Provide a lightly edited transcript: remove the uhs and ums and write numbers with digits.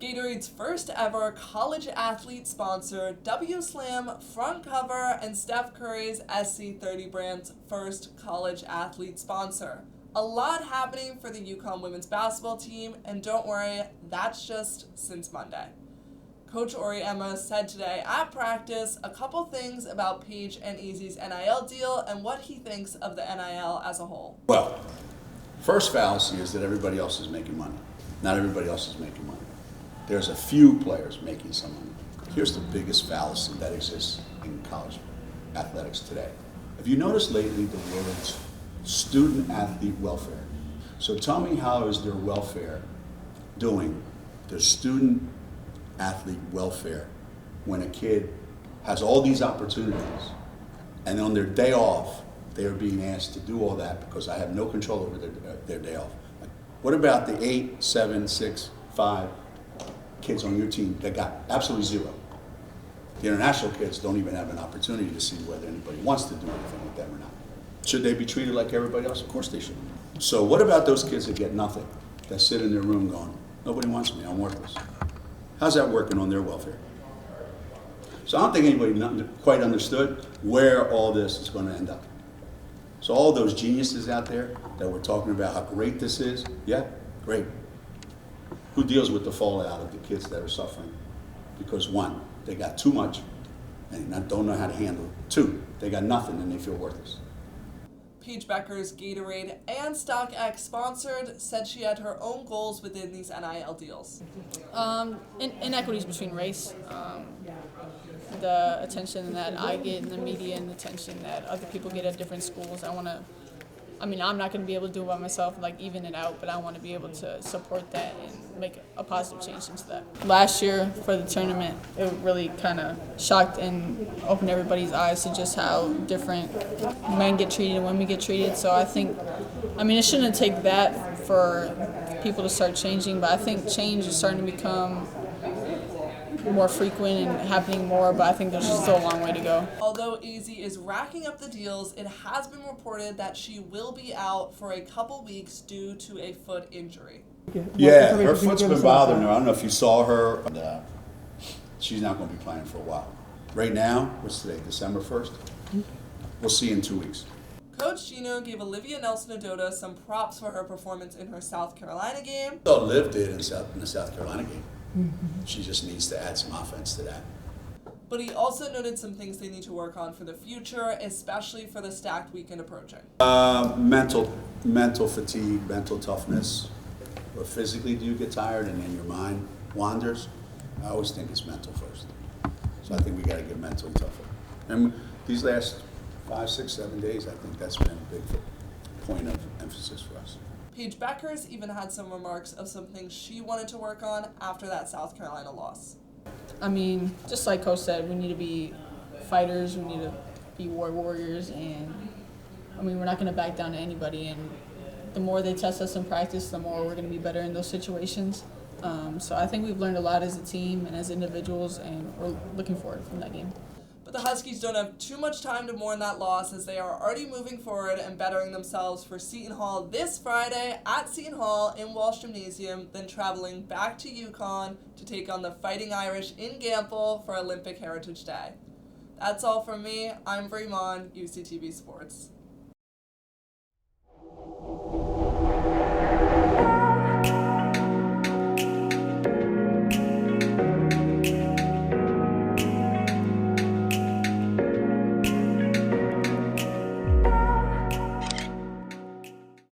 Gatorade's first ever college athlete sponsor, WSlam front cover, and Steph Curry's SC30 brand's first college athlete sponsor. A lot happening for the UConn women's basketball team, and don't worry, that's just since Monday. Coach Auriemma said today at practice a couple things about Paige and Azzi's NIL deal and what he thinks of the NIL as a whole. Well, first fallacy is that everybody else is making money. Not everybody else is making money. There's a few players making some money. Here's the biggest fallacy that exists in college athletics today. Have you noticed lately the words student athlete welfare? So tell me, how is their welfare doing, their student athlete welfare, when a kid has all these opportunities and on their day off they are being asked to do all that because I have no control over their day off? What about the 8, 7, 6, 5 kids on your team that got absolutely zero? The international kids don't even have an opportunity to see whether anybody wants to do anything with them or not. Should they be treated like everybody else? Of course they should. So what about those kids that get nothing, that sit in their room going, nobody wants me, I'm worthless? How's that working on their welfare? So I don't think anybody quite understood where all this is going to end up. So all those geniuses out there that were talking about how great this is, yeah, great. Who deals with the fallout of the kids that are suffering? Because one, they got too much and don't know how to handle it. Two, they got nothing and they feel worthless. Paige Bueckers, Gatorade, and StockX sponsored, said she had her own goals within these NIL deals. Inequities between race, the attention that I get in the media and the attention that other people get at different schools. I'm not going to be able to do it by myself, like even it out, but I want to be able to support that and make a positive change into that. Last year for the tournament, it really kind of shocked and opened everybody's eyes to just how different men get treated and women get treated. So I think, it shouldn't take that for people to start changing, but I think change is starting to become more frequent and happening more, but I think there's still a long way to go. Although Azzi is racking up the deals, it has been reported that she will be out for a couple weeks due to a foot injury. Yeah, her foot's been bothering her. I don't know if you saw her. She's not going to be playing for a while. Right now, what's today, December 1st? We'll see in 2 weeks. Coach Geno gave Olivia Nelson-Ododa some props for her performance in her South Carolina game. So Liv did in the South Carolina game. She just needs to add some offense to that. But he also noted some things they need to work on for the future, especially for the stacked weekend approaching. Mental fatigue, mental toughness. But physically, do you get tired and then your mind wanders? I always think it's mental first. So I think we got to get mentally tougher. And these last 5, 6, 7 days, I think that's been a big point of emphasis for us. Paige Bueckers even had some remarks of some things she wanted to work on after that South Carolina loss. Just like Coach said, we need to be fighters, we need to be warriors, and we're not going to back down to anybody, and the more they test us in practice, the more we're going to be better in those situations. So I think we've learned a lot as a team and as individuals, and we're looking forward from that game. But the Huskies don't have too much time to mourn that loss, as they are already moving forward and bettering themselves for Seton Hall this Friday at Seton Hall in Walsh Gymnasium, then traveling back to UConn to take on the Fighting Irish in Gamble for Olympic Heritage Day. That's all from me. I'm Vreemon, UCTV Sports.